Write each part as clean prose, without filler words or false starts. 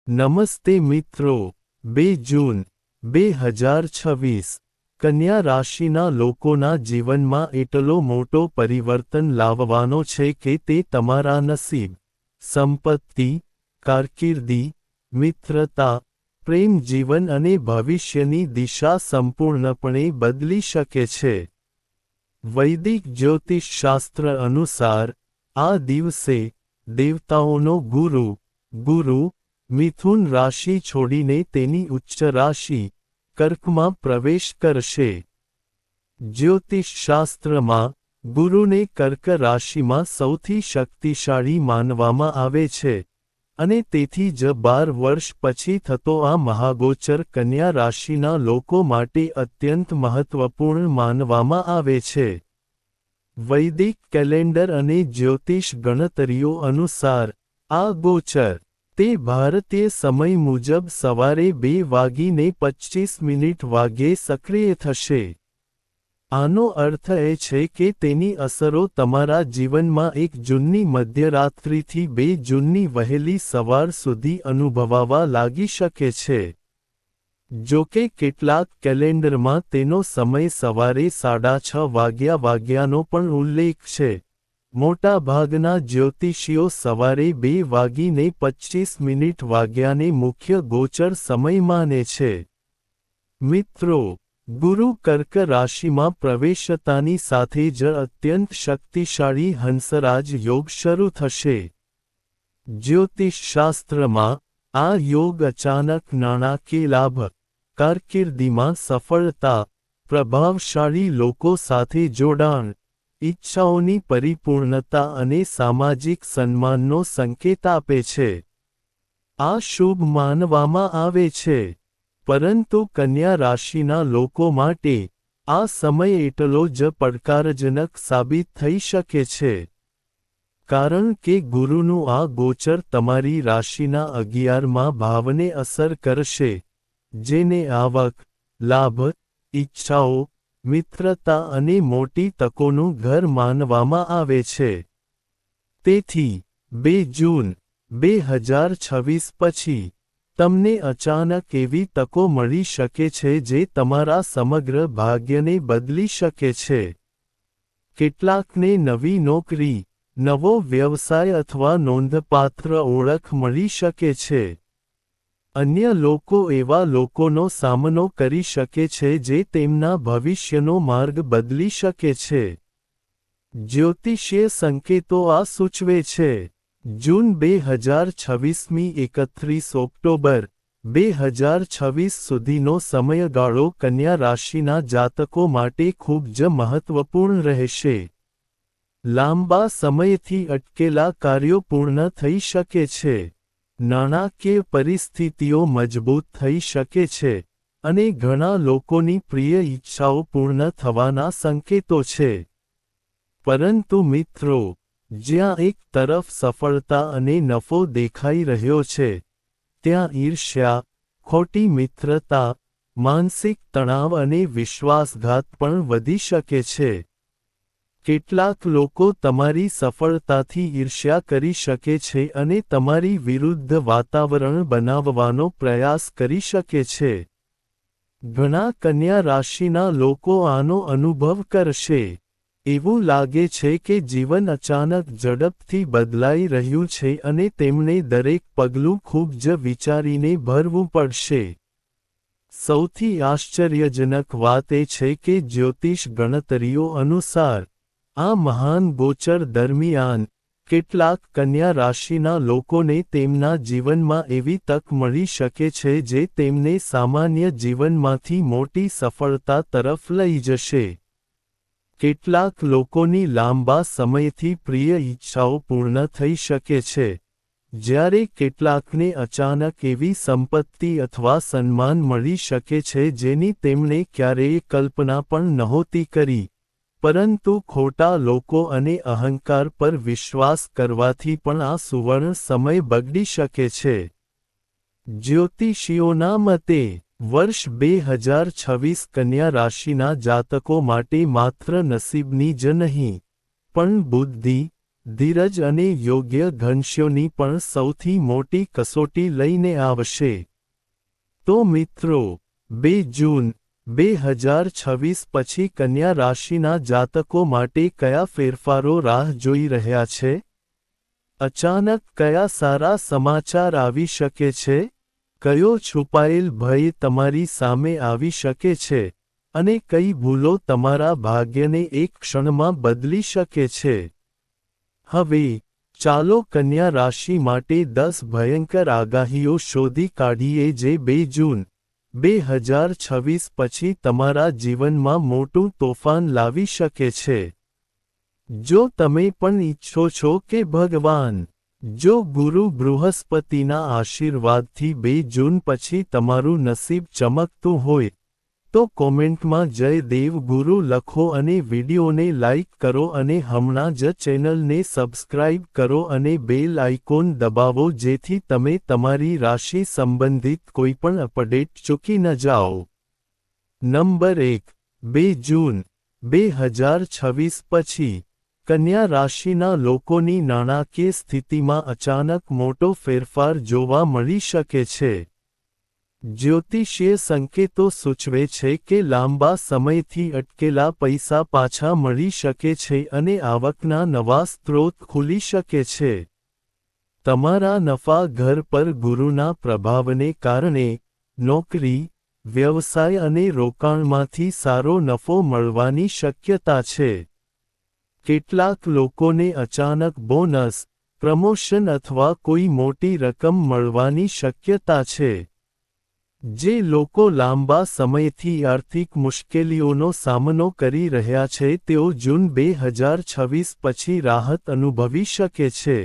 નમસ્તે મિત્રો, 2 જૂન 2026 કન્યા રાશિના લોકોના જીવનમાં એટલો મોટો પરિવર્તન લાવવાનો છે કે તે તમારા નસીબ, સંપત્તિ, કારકિર્દી, મિત્રતા, પ્રેમ જીવન અને ભવિષ્યની દિશા સંપૂર્ણપણે બદલી શકે છે. વૈદિક જ્યોતિષશાસ્ત્ર અનુસાર આ દિવસે દેવતાઓનો ગુરુ મિથુન રાશિ છોડીને તેની ઉચ્ચ રાશિ કર્કમાં પ્રવેશ કરશે. જ્યોતિષશાસ્ત્રમાં ગુરુને કર્ક રાશિમાં સૌથી શક્તિશાળી માનવામાં આવે છે અને તેથી જ 12 વર્ષ પછી થતો આ મહાગોચર કન્યા રાશિના લોકો માટે અત્યંત મહત્વપૂર્ણ માનવામાં આવે છે. વૈદિક કેલેન્ડર અને જ્યોતિષ ગણતરીઓ અનુસાર આ ગોચર તે ભારતીય સમય મુજબ સવારે 2:25 વાગ્યે સક્રિય થશે. આનો અર્થ એ છે કે તેની અસરો તમારા જીવનમાં 1 જૂનની મધ્યરાત્રિથી 2 જૂનની વહેલી સવાર સુધી અનુભવાવા લાગી શકે છે. જો કે કેટલાક કેલેન્ડરમાં તેનો સમય સવારે 6:30 વાગ્યાનો પણ ઉલ્લેખ છે. મોટાભાગના જ્યોતિષીઓ સવારે 2:25 વાગ્યાને મુખ્ય ગોચર સમય માને છે. મિત્રો, ગુરુ કર્ક રાશિમાં પ્રવેશતાની સાથે જ અત્યંત શક્તિશાળી હંસરાજ યોગ શરૂ થશે. જ્યોતિષશાસ્ત્રમાં આ યોગ અચાનક નાણાકીય લાભ, કારકિર્દીમાં સફળતા, પ્રભાવશાળી લોકો સાથે જોડાણ, ઈચ્છાઓની પરિપૂર્ણતા અને સામાજિક સન્માનનો સંકેત આપે છે. આ શુભ માનવામાં આવે છે. પરંતુ કન્યા રાશિના લોકો માટે આ સમય એટલો જ પડકારજનક સાબિત થઈ શકે છે. કારણ કે ગુરુનું આ ગોચર તમારી રાશિના 11મા ભાવને અસર કરશે, જેને આવક, લાભ, ઈચ્છાઓ, મિત્રતા અને મોટી તકોનું ઘર માનવામાં આવે છે. તેથી 2 જૂન 2026 પછી તમને અચાનક એવી તકો મળી શકે છે જે તમારા સમગ્ર ભાગ્યને બદલી શકે છે. કેટલાકને નવી નોકરી, નવો વ્યવસાય અથવા નોંધપાત્ર ઓળખ મળી શકે છે. અન્ય લોકો એવા લોકોનો સામનો કરી શકે છે જે તેમના ભવિષ્યનો માર્ગ બદલી શકે છે. જ્યોતિષીય સંકેતો આ સૂચવે છે. જૂન 2026 31 ઓક્ટોબર 2026 સુધીનો સમયગાળો કન્યા રાશિના જાતકો માટે ખૂબ જ મહત્વપૂર્ણ રહેશે. લાંબા સમયથી અટકેલા કાર્યો પૂર્ણ થઈ શકે છે. નાણાકીય પરિસ્થિતિઓ મજબૂત થઈ શકે છે અને ઘણા લોકોની પ્રિય ઈચ્છાઓ પૂર્ણ થવાના સંકેતો છે. પરંતુ મિત્રો, જ્યાં એક તરફ સફળતા અને નફો દેખાઈ રહ્યો છે, ત્યાં ઈર્ષ્યા, ખોટી મિત્રતા, માનસિક તણાવ અને વિશ્વાસઘાત પણ વધી શકે છે. કેટલાક લોકો તમારી સફળતાથી ઈર્ષ્યા કરી શકે છે અને તમારી વિરુદ્ધ વાતાવરણ બનાવવાનો પ્રયાસ કરી શકે છે. ઘણા કન્યા રાશિના લોકો આનો અનુભવ કરશે. એવું લાગે છે કે જીવન અચાનક ઝડપથી બદલાઈ રહ્યું છે અને તેમણે દરેક પગલું ખૂબ જ વિચારીને ભરવું પડશે. સૌથી આશ્ચર્યજનક વાત એ છે કે જ્યોતિષ ગણતરીઓ અનુસાર આ મહાન ગોચર દરમિયાન કેટલાક કન્યા રાશિના લોકોને તેમના જીવનમાં એવી તક મળી શકે છે જે તેમને સામાન્ય જીવનમાંથી મોટી સફળતા તરફ લઈ જશે. કેટલાક લોકોની લાંબા સમયથી પ્રિય ઈચ્છાઓ પૂર્ણ થઈ શકે છે, જ્યારે કેટલાકને અચાનક એવી સંપત્તિ અથવા સન્માન મળી શકે છે જેની તેમણે ક્યારેય કલ્પના પણ નહોતી કરી. પરંતુ ખોટા લોકો અને અહંકાર પર વિશ્વાસ કરવાથી પણ આ સુવર્ણ સમય બગડી શકે છે. જ્યોતિષીઓના મતે વર્ષ 2026 કન્યા રાશિના જાતકો માટે માત્ર નસીબની જ નહીં, પણ બુદ્ધિ, ધીરજ અને યોગ્ય ઘનશ્યોની પણ સૌથી મોટી કસોટી લઈને આવશે. તો મિત્રો, 2 જૂન 2026 પછી કન્યા રાશિના જાતકો માટે કયા ફેરફારો રાહ જોઈ રહ્યા છે? અચાનક કયા સારા સમાચાર આવી શકે છે? કયો છુપાયેલ ભય તમારી સામે આવી શકે છે? અને કઈ ભૂલો તમારા ભાગ્યને એક ક્ષણમાં બદલી શકે છે? હવે, ચાલો કન્યા રાશિ માટે 10 ભયંકર આગાહીઓ શોધી કાઢીએ જે 2 જૂન 2026 પછી તમારા જીવનમાં મોટું તોફાન લાવી શકે છે. જો તમે પણ ઈચ્છો છો કે ભગવાન જો ગુરુ બૃહસ્પતિના આશીર્વાદથી 2 જૂન પછી તમારું નસીબ ચમકતું હોય, તો કોમેન્ટમાં જય દેવ ગુરુ લખો અને વિડીયોને લાઇક કરો અને હમણાં જ ચેનલને સબસ્ક્રાઇબ કરો અને બેલ આઇકોન દબાવો જેથી તમે તમારી રાશિ સંબંધિત કોઈપણ અપડેટ ચૂકી ન જાઓ. નંબર 1, 2 જૂન 2026 પછી કન્યા રાશિના લોકોની નાણાકીય સ્થિતિમાં અચાનક મોટો ફેરફાર જોવા મળી શકે છે. જ્યોતિષીય સંકેતો સૂચવે છે કે લાંબા સમયથી અટકેલા પૈસા પાછા મળી શકે છે અને આવકના નવા સ્ત્રોત ખુલી શકે છે. તમારા નફા ઘર પર ગુરુના પ્રભાવને કારણે નોકરી, વ્યવસાય અને રોકાણમાંથી સારો નફો મળવાની શક્યતા છે. કેટલાક લોકોને અચાનક બોનસ, પ્રમોશન અથવા કોઈ મોટી રકમ મળવાની શક્યતા છે. જે લોકો લાંબા સમયથી આર્થિક મુશ્કેલીઓનો સામનો કરી રહ્યા છે તેઓ જૂન 2026 પછી રાહત અનુભવી શકે છે.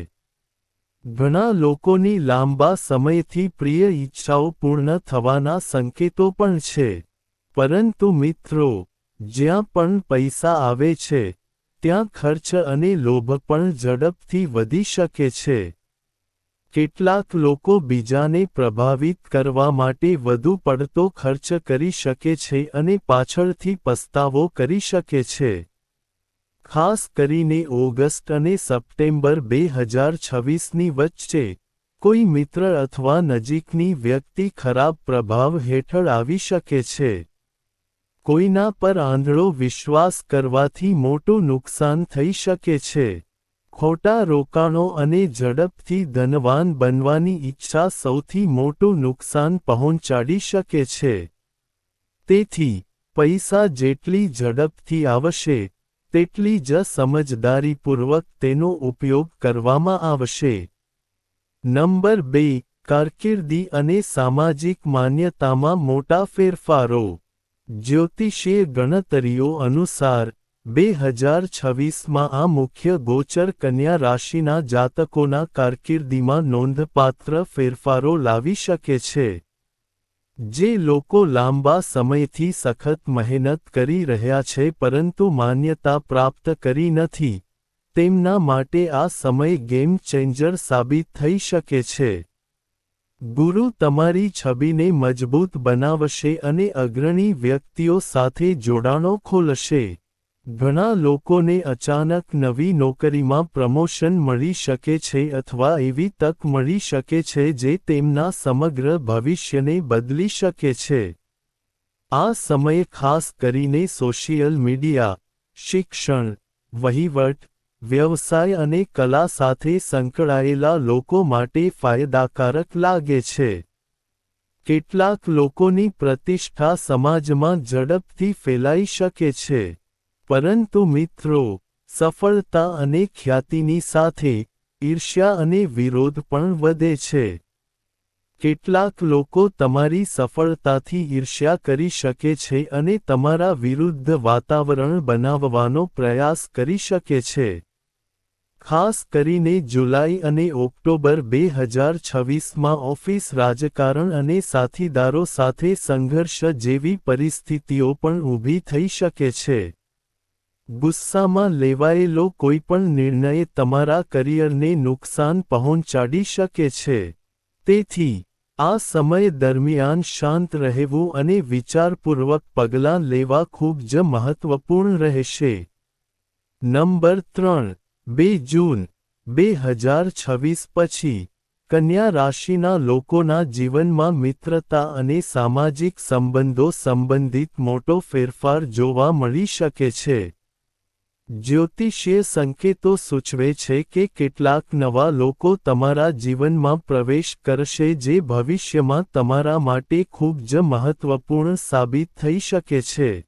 ઘણા લોકોની લાંબા સમયથી પ્રિય ઈચ્છાઓ પૂર્ણ થવાના સંકેતો પણ છે. પરંતુ મિત્રો, જ્યાં પણ પૈસા આવે છે, ત્યાં ખર્ચ અને લોભ પણ ઝડપથી વધી શકે છે. કેટલાક લોકો બીજાને પ્રભાવિત કરવા માટે વધુ પડતો ખર્ચ કરી શકે છે અને પાછળથી પસ્તાવો કરી શકે છે. ખાસ કરીને ઓગસ્ટ અને સપ્ટેમ્બર 2026ની વચ્ચે, કોઈ મિત્ર અથવા નજીકની વ્યક્તિ ખરાબ પ્રભાવ હેઠળ આવી શકે છે. કોઈના પર આંધળો વિશ્વાસ કરવાથી મોટું નુકસાન થઈ શકે છે. ખોટા રોકાણો અને ઝડપથી ધનવાન બનવાની ઈચ્છા સૌથી મોટું નુકસાન પહોંચાડી શકે છે. તેથી, પૈસા જેટલી ઝડપથી આવશે, તેટલી જ સમજદારીપૂર્વક તેનો ઉપયોગ કરવામાં આવશે. નંબર 2, કારકિર્દી અને સામાજિક માન્યતામાં મોટા ફેરફારો. જ્યોતિષીય ગણતરીઓ અનુસાર, 2026માં આ મુખ્ય ગોચર કન્યા રાશિના જાતકોના કારકિર્દીમાં નોંધપાત્ર ફેરફારો લાવી શકે છે. જે લોકો લાંબા સમયથી સખત મહેનત કરી રહ્યા છે પરંતુ માન્યતા પ્રાપ્ત કરી નથી, તેમના માટે આ સમય ગેમ ચેન્જર સાબિત થઈ શકે છે. ગુરુ તમારી છબીને મજબૂત બનાવશે અને અગ્રણી વ્યક્તિઓ સાથે જોડાણો ખોલશે. ઘણા લોકોને અચાનક નવી નોકરીમાં પ્રમોશન મળી શકે છે અથવા એવી તક મળી શકે છે જે તેમના સમગ્ર ભવિષ્યને બદલી શકે છે. આ સમય ખાસ કરીને સોશિયલ મીડિયા, શિક્ષણ, વહીવટ, વ્યવસાય અને કલા સાથે સંકળાયેલા લોકો માટે ફાયદાકારક લાગે છે. કેટલાક લોકોની પ્રતિષ્ઠા સમાજમાં ઝડપથી ફેલાઈ શકે છે. પરંતુ મિત્રો, સફળતા અને ખ્યાતિની સાથે, ઈર્ષ્યા અને વિરોધ પણ વધે છે. કેટલાક લોકો તમારી સફળતાથી ઈર્ષ્યા કરી શકે છે અને તમારા વિરુદ્ધ વાતાવરણ બનાવવાનો પ્રયાસ કરી શકે છે. ખાસ કરીને જુલાઈ અને ઓક્ટોબર 2026માં ઓફિસ રાજકારણ અને સાથીદારો સાથે સંઘર્ષ જેવી પરિસ્થિતિઓ પણ ઊભી થઈ શકે છે. ગુસ્સામાં લેવાયેલો કોઈપણ નિર્ણય તમારા કરિયરને નુકસાન પહોંચાડી શકે છે. તેથી, આ સમય દરમિયાન શાંત રહેવું અને વિચારપૂર્વક પગલાં લેવા ખૂબ જ મહત્વપૂર્ણ રહેશે. નંબર 3, 2 જૂન 2026 પછી કન્યા રાશિના લોકોના જીવનમાં મિત્રતા અને સામાજિક સંબંધો સંબંધિત મોટો ફેરફાર જોવા મળી શકે છે. જ્યોતિષીય સંકેતો સૂચવે છે કે કેટલાક નવા લોકો તમારા જીવનમાં પ્રવેશ કરશે જે ભવિષ્યમાં તમારા માટે ખૂબ જ મહત્વપૂર્ણ સાબિત થઈ શકે છે.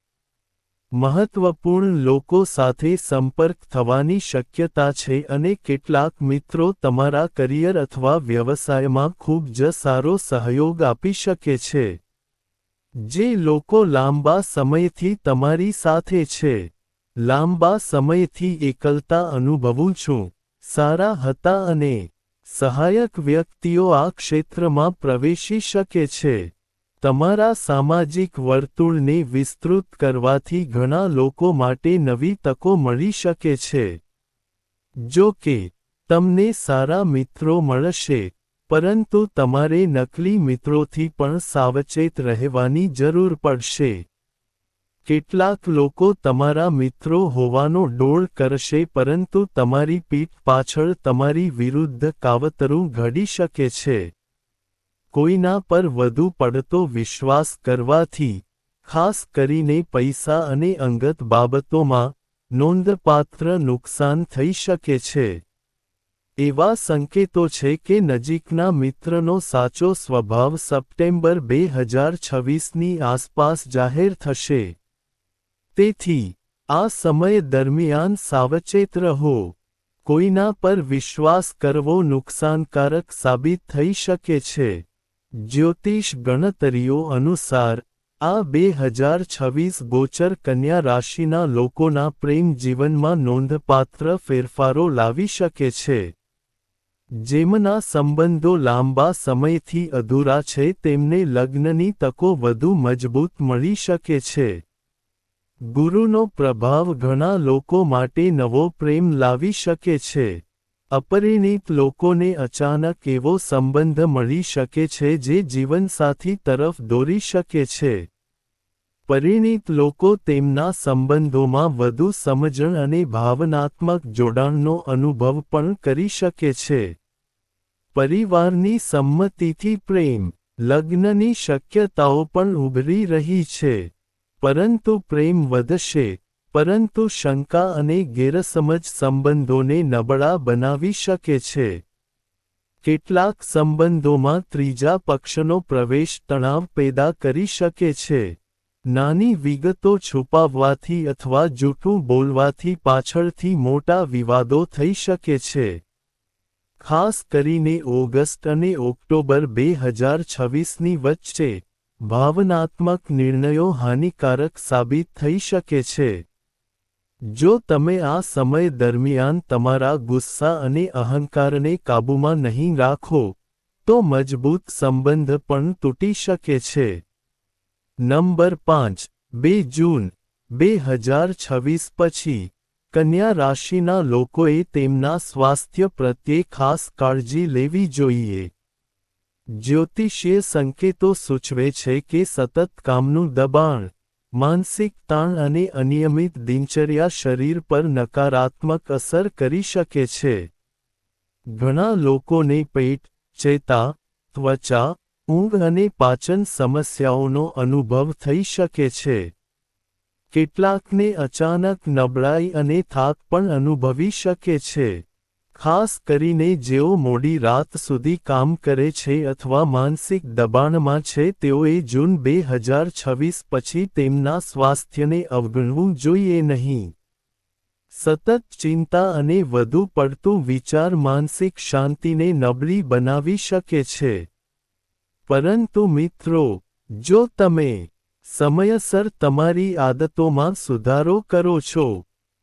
મહત્વપૂર્ણ લોકો સાથે સંપર્ક થવાની શક્યતા છે અને કેટલાક મિત્રો તમારા કરિયર અથવા વ્યવસાયમાં ખૂબ જ સારો સહયોગ આપી શકે છે. જે લોકો લાંબા સમયથી તમારી સાથે છે. લાંબા સમયથી એકલતા અનુભવું છું. સારા હતા અને સહાયક વ્યક્તિઓ આ ક્ષેત્રમાં પ્રવેશી શકે છે. તમારા સામાજિક વર્તુળને વિસ્તૃત કરવાથી ઘણા લોકો માટે નવી તકો મળી શકે છે. જો કે, તમને સારા મિત્રો મળશે, પરંતુ તમારે નકલી મિત્રોથી પણ સાવચેત રહેવાની જરૂર પડશે. કેટલાક લોકો તમારા મિત્રો હોવાનો ડોળ કરશે પરંતુ તમારી પીઠ પાછળ તમારી વિરુદ્ધ કાવતરું ઘડી શકે છે. કોઈના પર વધુ પડતો વિશ્વાસ કરવાથી, ખાસ કરીને પૈસા અને અંગત બાબતોમાં, નોંધપાત્ર નુકસાન થઈ શકે છે. એવા સંકેતો છે કે નજીકના મિત્રનો સાચો સ્વભાવ સપ્ટેમ્બર 2026ની આસપાસ જાહેર થશે. તેથી, આ સમય દરમિયાન સાવચેત રહો. કોઈના પર વિશ્વાસ કરવો નુકસાનકારક સાબિત થઈ શકે છે. જ્યોતિષ ગણતરીઓ અનુસાર, આ 2026 ગોચર કન્યા રાશિના લોકોના પ્રેમ જીવનમાં નોંધપાત્ર ફેરફારો લાવી શકે છે. જેમના સંબંધો લાંબા સમયથી અધૂરા છે તેમને લગ્નની તકો વધુ મજબૂત મળી શકે છે. ગુરુનો પ્રભાવ ઘણા લોકો માટે નવો પ્રેમ લાવી શકે છે. અપરિણિત લોકોને અચાનક એવો સંબંધ મળી શકે છે જે જીવનસાથી તરફ દોરી શકે છે. પરિણીત લોકો તેમના સંબંધોમાં વધુ સમજણ અને ભાવનાત્મક જોડાણનો અનુભવ પણ કરી શકે છે. પરિવારની સંમતિથી પ્રેમ, લગ્નની શક્યતાઓ પણ ઉભરી રહી છે. પરંતુ પ્રેમ વધશે, પરંતુ શંકા અને ગેરસમજ સંબંધોને નબળા બનાવી શકે છે. કેટલાક સંબંધોમાં ત્રીજા પક્ષનો પ્રવેશ તણાવ પેદા કરી શકે છે. નાની વિગતો છુપાવવાથી અથવા જૂઠું બોલવાથી પાછળથી મોટા વિવાદો થઈ શકે છે. ખાસ કરીને ઓગસ્ટ અને ઓક્ટોબર 2026ની વચ્ચે, ભાવનાત્મક નિર્ણયો હાનિકારક સાબિત થઈ શકે છે. જો તમે આ સમય દરમિયાન તમારા ગુસ્સા અને અહંકારને કાબૂમાં નહીં રાખો, તો મજબૂત સંબંધ પણ તૂટી શકે છે. નંબર 5, 2 જૂન 2026 પછી, કન્યા રાશિના લોકોએ તેમના સ્વાસ્થ્ય પ્રત્યે ખાસ કાળજી લેવી જોઈએ. જ્યોતિષીય સંકેતો સૂચવે છે કે સતત કામનું દબાણ, માનસિક તાણ અને અનિયમિત દિનચર્યા શરીર પર નકારાત્મક અસર કરી શકે છે. ઘણા લોકોને પેટ, ચેતા, ત્વચા, ઊંઘ અને પાચન સમસ્યાઓનો અનુભવ થઈ શકે છે. કેટલાકને અચાનક નબળાઈ અને થાક પણ અનુભવી શકે છે. ખાસ કરીને જેઓ મોડી રાત સુધી કામ કરે છે અથવા માનસિક દબાણમાં છે તેઓએ જૂન 2026 પછી તેમના સ્વાસ્થ્યને અવગણવું જોઈએ નહીં. સતત ચિંતા અને વધુ પડતું વિચાર માનસિક શાંતિને નબળી બનાવી શકે છે. પરંતુ મિત્રો, જો તમે સમયસર તમારી આદતોમાં સુધારો કરો છો,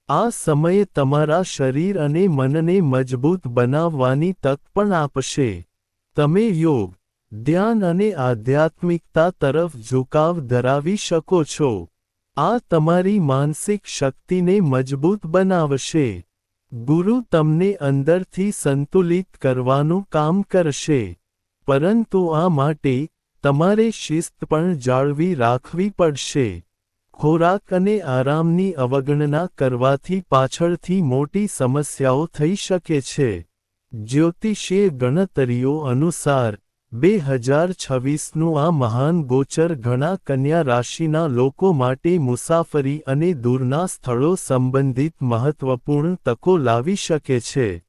આ સમયે તમારા શરીર અને મનને મજબૂત બનાવવાની તક પણ આપશે. તમે યોગ, ધ્યાન અને આધ્યાત્મિકતા તરફ ઝુકાવ ધરાવી શકો છો. આ તમારી માનસિક શક્તિને મજબૂત બનાવશે. ગુરુ તમને અંદરથી સંતુલિત કરવાનું કામ કરશે. પરંતુ આ માટે, તમારે શિસ્ત પણ જાળવી રાખવી પડશે. ખોરાક અને આરામની અવગણના કરવાથી પાછળથી મોટી સમસ્યાઓ થઈ શકે છે. જ્યોતિષીય ગણતરીઓ અનુસાર 2026નું આ મહાન ગોચર ઘણા કન્યા રાશિના લોકો માટે મુસાફરી અને દૂરના સ્થળો સંબંધિત મહત્વપૂર્ણ તકો લાવી શકે છે.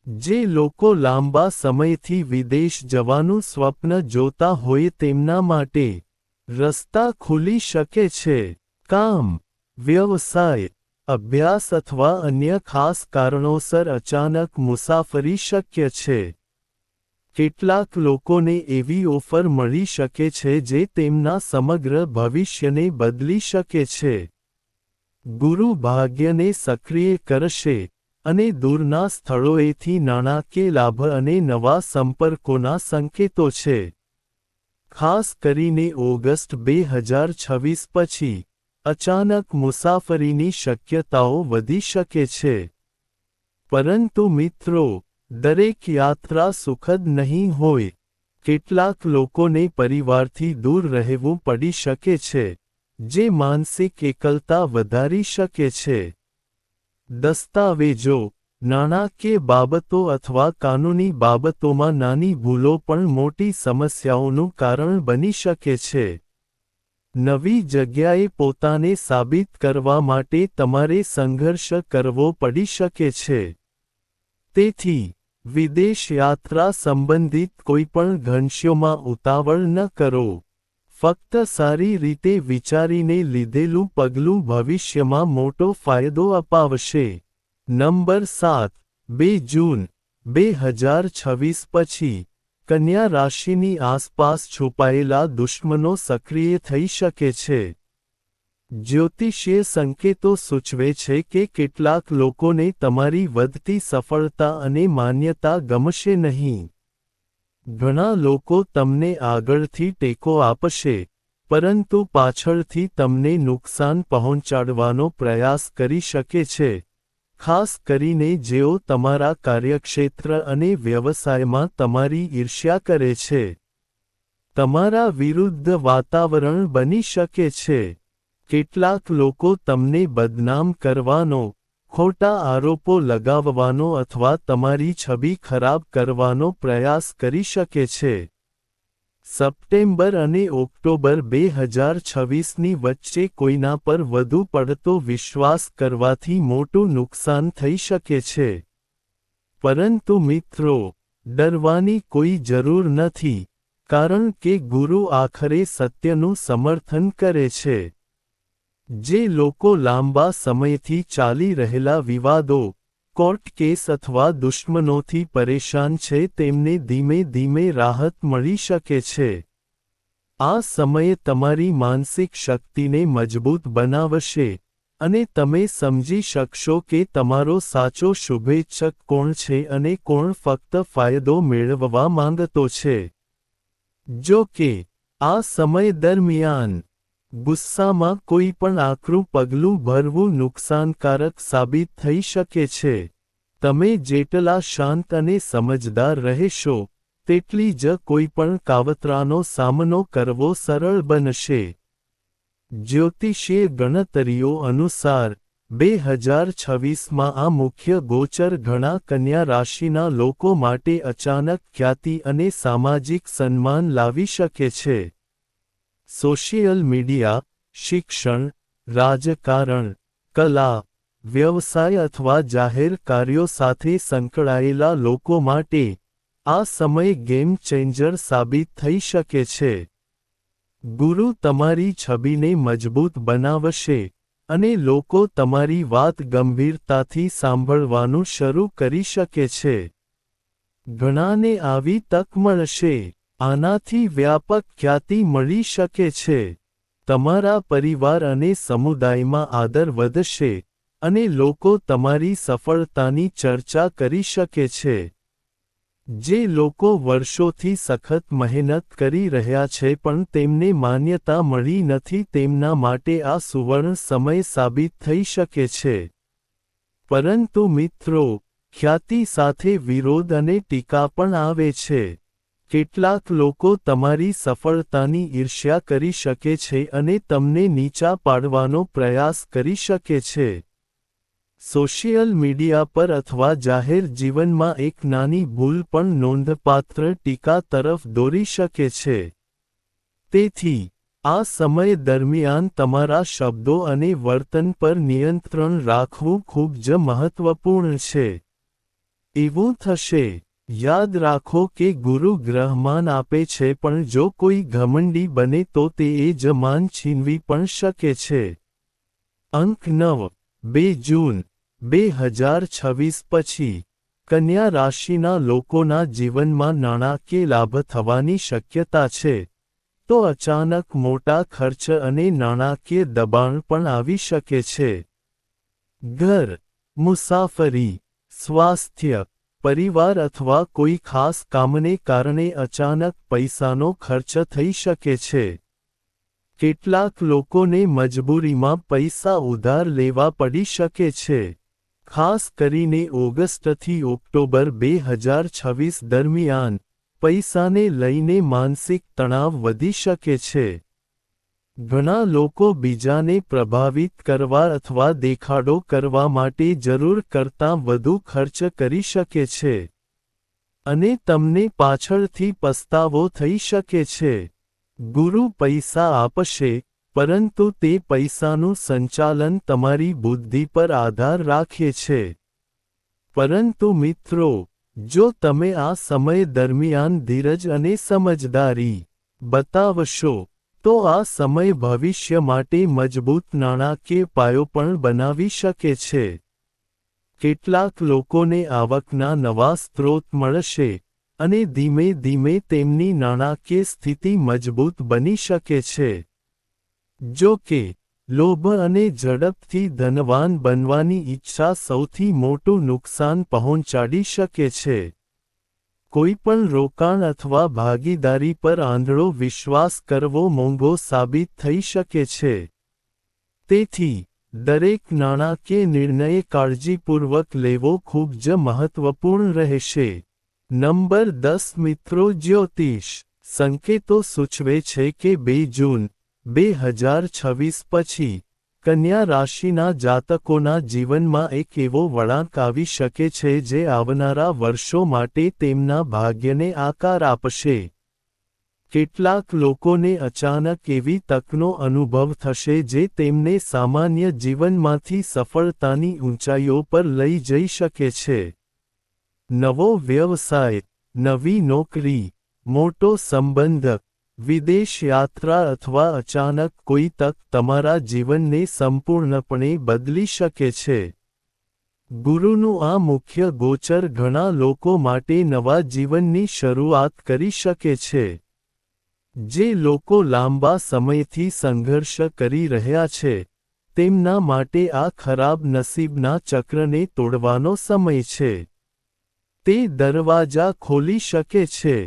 જે લોકો લાંબા સમયથી વિદેશ જવાનું સ્વપ્ન જોતા હોય તેમના માટે રસ્તા ખુલી શકે છે. કામ, વ્યવસાય, અભ્યાસ અથવા અન્ય ખાસ કારણોસર અચાનક મુસાફરી શક્ય છે. કેટલાક લોકોને એવી ઓફર મળી શકે છે જે તેમના સમગ્ર ભવિષ્યને બદલી શકે છે. ગુરુ ભાગ્યને સક્રિય કરશે અને દૂરના સ્થળોએથી નાણાકીય લાભ અને નવા સંપર્કોના સંકેતો છે. ખાસ કરીને ઓગસ્ટ 2026 પછી અચાનક મુસાફરીની શક્યતાઓ વધી શકે છે. પરંતુ મિત્રો, દરેક યાત્રા સુખદ નહીં હોય. કેટલાક લોકોને પરિવારથી દૂર રહેવું પડી શકે છે, જે માનસિક એકલતા વધારી શકે છે. દસ્તાવેજો, નાણાકીય બાબતો અથવા કાનૂની બાબતોમાં નાની ભૂલો પણ મોટી સમસ્યાઓનું કારણ બની શકે છે. નવી જગ્યાએ પોતાને સાબિત કરવા માટે તમારે સંઘર્ષ કરવો પડી શકે છે. તેથી, વિદેશ યાત્રા સંબંધિત કોઈપણ ઘનશ્યોમાં ઉતાવળ ન કરો. ફક્ત સારી રીતે વિચારીને લીધેલું પગલું ભવિષ્યમાં મોટો ફાયદો અપાવશે. નંબર 7. 2 જૂન 2026 પછી, કન્યા રાશિની આસપાસ છુપાયેલા દુશ્મનો સક્રિય થઈ શકે છે. જ્યોતિષીય સંકેતો સૂચવે છે કે કેટલાક લોકોને તમારી વધતી સફળતા અને માન્યતા ગમશે નહીં. ઘણા લોકો તમને આગળથી ટેકો આપશે, પરંતુ પાછળથી તમને નુકસાન પહોંચાડવાનો પ્રયાસ કરી શકે છે, ખાસ કરીને જેઓ તમારા કાર્યક્ષેત્ર અને વ્યવસાયમાં તમારી ઈર્ષ્યા કરે છે. તમારા વિરુદ્ધ વાતાવરણ બની શકે છે. કેટલાક લોકો તમને બદનામ કરવાનો, ખોટા આરોપો લગાવવાનો અથવા તમારી છબી ખરાબ કરવાનો પ્રયાસ કરી શકે છે. સપ્ટેમ્બર અને ઓક્ટોબર 2026ની વચ્ચે કોઈના પર વધુ પડતો વિશ્વાસ કરવાથી મોટું નુકસાન થઈ શકે છે. પરંતુ મિત્રો, ડરવાની કોઈ જરૂર નથી, કારણ કે ગુરુ આખરે સત્યનું સમર્થન કરે છે. જે લોકો લાંબા સમયથી ચાલી રહેલા વિવાદો, કોર્ટ કેસ અથવા દુશ્મનોથી પરેશાન છે તેમને ધીમે ધીમે રાહત મળી શકે છે. આ સમયે તમારી માનસિક શક્તિને મજબૂત બનાવશે, અને તમે સમજી શકશો કે તમારો સાચો શુભેચ્છક કોણ છે અને કોણ ફક્ત ફાયદો મેળવવા માંગતો છે. જો કે, આ સમય દરમિયાન ગુસ્સામાં કોઈ પણ આકરું પગલું ભરવું નુકસાનકારક સાબિત થઈ શકે છે. તમે જેટલા શાંત અને સમજદાર રહેશો, તેટલી જ કોઈપણ કાવતરાનો સામનો કરવો સરળ બનશે. જ્યોતિષીય ગણતરીઓ અનુસાર, 2026માં આ મુખ્ય ગોચર ઘણા કન્યા રાશિના લોકો માટે અચાનક ખ્યાતિ અને સામાજિક સન્માન લાવી શકે છે. સોશિયલ મીડિયા, શિક્ષણ, રાજકારણ, કલા, વ્યવસાય અથવા જાહેર કાર્યો સાથે સંકળાયેલા લોકો માટે આ સમય ગેમ ચેન્જર સાબિત થઈ શકે છે. ગુરુ તમારી છબીને મજબૂત બનાવશે, અને લોકો તમારી વાત ગંભીરતાથી સાંભળવાનું શરૂ કરી શકે છે. ઘણાને આવી તક મળશે. આનાથી વ્યાપક ખ્યાતિ મળી શકે છે. તમારા પરિવાર અને સમુદાયમાં આદર વધશે, અને લોકો તમારી સફળતાની ચર્ચા કરી શકે છે. જે લોકો વર્ષોથી સખત મહેનત કરી રહ્યા છે પણ તેમને માન્યતા મળી નથી તેમના માટે આ સુવર્ણ સમય સાબિત થઈ શકે છે. પરંતુ મિત્રો, ખ્યાતિ સાથે વિરોધ અને ટીકા પણ આવે છે. કેટલાક લોકો તમારી સફળતાની ઈર્ષ્યા કરી શકે છે અને તમને નીચા પાડવાનો પ્રયાસ કરી શકે છે. સોશિયલ મીડિયા પર અથવા જાહેર જીવનમાં એક નાની ભૂલ પણ નોંધપાત્ર ટીકા તરફ દોરી શકે છે. તેથી, આ સમય દરમિયાન તમારા શબ્દો અને વર્તન પર નિયંત્રણ રાખવું ખૂબ જ મહત્વપૂર્ણ છે. એવું થશે, યાદ રાખો કે ગુરુ ગ્રહ માન આપે છે પણ જો કોઈ ઘમંડી બને તો તે એ જ માન છીનવી પણ શકે છે. અંક 9, 2 જૂન 2026 પછી, કન્યા રાશિના લોકોના જીવનમાં નાણાકીય લાભ થવાની શક્યતા છે, તો અચાનક મોટા ખર્ચ અને નાણાકીય દબાણ પણ આવી શકે છે. ઘર, મુસાફરી, સ્વાસ્થ્ય, પરિવાર અથવા કોઈ ખાસ કામને કારણે અચાનક પૈસાનો ખર્ચ થઈ શકે છે. કેટલાક લોકોને મજબૂરીમાં પૈસા ઉધાર લેવા પડી શકે છે. ખાસ કરીને ઓગસ્ટથી ઓક્ટોબર 2026 દરમિયાન, પૈસાને લઈને માનસિક તણાવ વધી શકે છે. ઘણા લોકો બીજાને પ્રભાવિત કરવા અથવા દેખાડો કરવા માટે જરૂર કરતાં વધુ ખર્ચ કરી શકે છે. અને તમને પાછળથી પસ્તાવો થઈ શકે છે. ગુરુ પૈસા આપશે, પરંતુ તે પૈસાનું સંચાલન તમારી બુદ્ધિ પર આધાર રાખે છે. પરંતુ મિત્રો, જો તમે આ સમય દરમિયાન ધીરજ અને સમજદારી બતાવશો, તો આ સમય ભવિષ્ય માટે મજબૂત નાણાકીય પાયો પણ બનાવી શકે છે. કેટલાક લોકોને આવકના નવા સ્ત્રોત મળશે, અને ધીમે ધીમે તેમની નાણાકીય સ્થિતિ મજબૂત બની શકે છે. જો કે, લોભ અને ઝડપથી ધનવાન બનવાની ઈચ્છા સૌથી મોટું નુકસાન પહોંચાડી શકે છે. કોઈપણ રોકાણ અથવા ભાગીદારી પર આંધળો વિશ્વાસ કરવો મોંઘો સાબિત થઈ શકે છે. તેથી, દરેક નાણાકીય નિર્ણય કાળજીપૂર્વક લેવો ખૂબ જ મહત્વપૂર્ણ રહેશે. નંબર 10 મિત્રો જ્યોતિષ સંકેતો સૂચવે છે કે 2 જૂન 2026 પછી, કન્યા રાશિના જાતકોના જીવનમાં એક એવો વળાંક આવી શકે છે જે આવનારા વર્ષો માટે તેમના ભાગ્યને આકાર આપશે. કેટલાક લોકોને અચાનક એવી તકનો અનુભવ થશે જે તેમને સામાન્ય જીવનમાંથી સફળતાની ઊંચાઈઓ પર લઈ જઈ શકે છે. નવો વ્યવસાય, નવી નોકરી, મોટો સંબંધ, વિદેશ યાત્રા અથવા અચાનક કોઈ તક તમારા જીવનને સંપૂર્ણપણે બદલી શકે છે. ગુરુનું આ મુખ્ય ગોચર ઘણા લોકો માટે નવા જીવનની શરૂઆત કરી શકે છે. જે લોકો લાંબા સમયથી સંઘર્ષ કરી રહ્યા છે, તેમના માટે આ ખરાબ નસીબના ચક્રને તોડવાનો સમય છે. તે દરવાજા ખોલી શકે છે.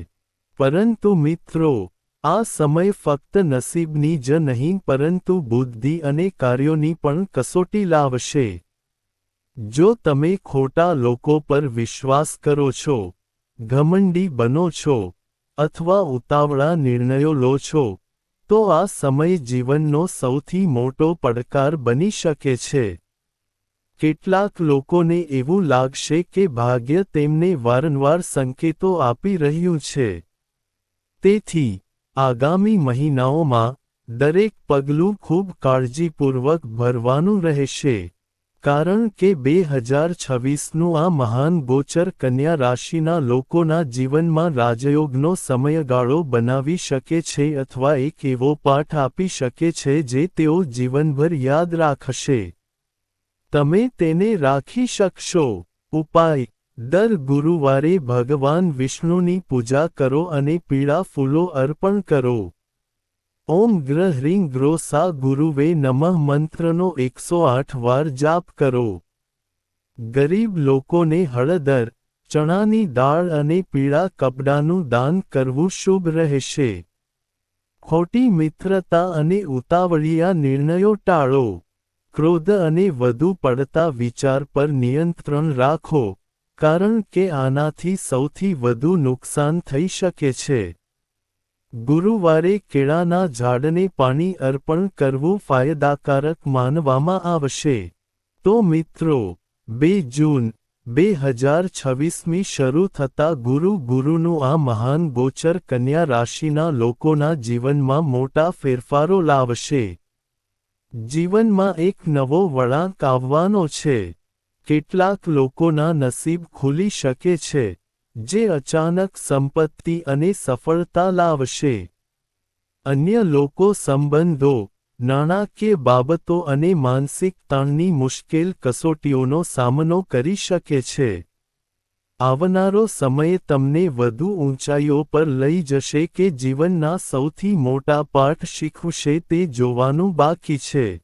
પરંતુ મિત્રો, આ સમય ફક્ત નસીબની જ નહીં પરંતુ બુદ્ધિ અને કાર્યોની પણ કસોટી લાવશે. જો તમે ખોટા લોકો પર વિશ્વાસ કરો છો, ઘમંડી બનો છો, અથવા ઉતાવળા નિર્ણયો લો છો, તો આ સમય જીવનનો સૌથી મોટો પડકાર બની શકે છે. કેટલાક લોકોને એવું લાગશે કે ભાગ્ય તેમને વારંવાર સંકેતો આપી રહ્યું છે. તેથી, આગામી મહિનાઓમાં, દરેક પગલું ખૂબ કાળજીપૂર્વક ભરવાનું રહેશે. કારણ કે 2026નું આ મહાન ગોચર કન્યા રાશિના લોકોના જીવનમાં રાજયોગનો સમયગાળો બનાવી શકે છે અથવા એક એવો પાઠ આપી શકે છે જે તેઓ જીવનભર યાદ રાખશે. તમે તેને રાખી શકશો. ઉપાય: દર ગુરુવારે ભગવાન વિષ્ણુની પૂજા કરો અને પીળા ફૂલો અર્પણ કરો. ઓમ ગ્ર હ્રીં ગ્રો સા ગુરુવે નમઃ મંત્રનો 108 વાર જાપ કરો. ગરીબ લોકોને હળદર, ચણાની દાળ અને પીળા કપડાનું દાન કરવું શુભ રહેશે. ખોટી મિત્રતા અને ઉતાવળિયા નિર્ણયો ટાળો. ક્રોધ અને વધુ પડતા વિચાર પર નિયંત્રણ રાખો. કારણ કે આનાથી સૌથી વધુ નુકસાન થઈ શકે છે. ગુરુવારે કેળાના ઝાડને પાણી અર્પણ કરવું ફાયદાકારક માનવામાં આવશે. તો મિત્રો, 2 જૂન 2026મી શરૂ થતા ગુરુનું આ મહાન ગોચર કન્યા રાશિના લોકોના જીવનમાં મોટા ફેરફારો લાવશે. જીવનમાં એક નવો વળાંક આવવાનો છે. કેટલાક લોકોના નસીબ ખુલી શકે છે, જે અચાનક સંપત્તિ અને સફળતા લાવશે. અન્ય લોકો સંબંધો, નાણાકીય બાબતો અને માનસિક તાણની મુશ્કેલ કસોટીઓનો સામનો કરી શકે છે. આવનારો સમય તમને વધુ ઊંચાઈઓ પર લઈ જશે કે જીવનના સૌથી મોટા પાઠ શીખવશે તે જોવાનું બાકી છે.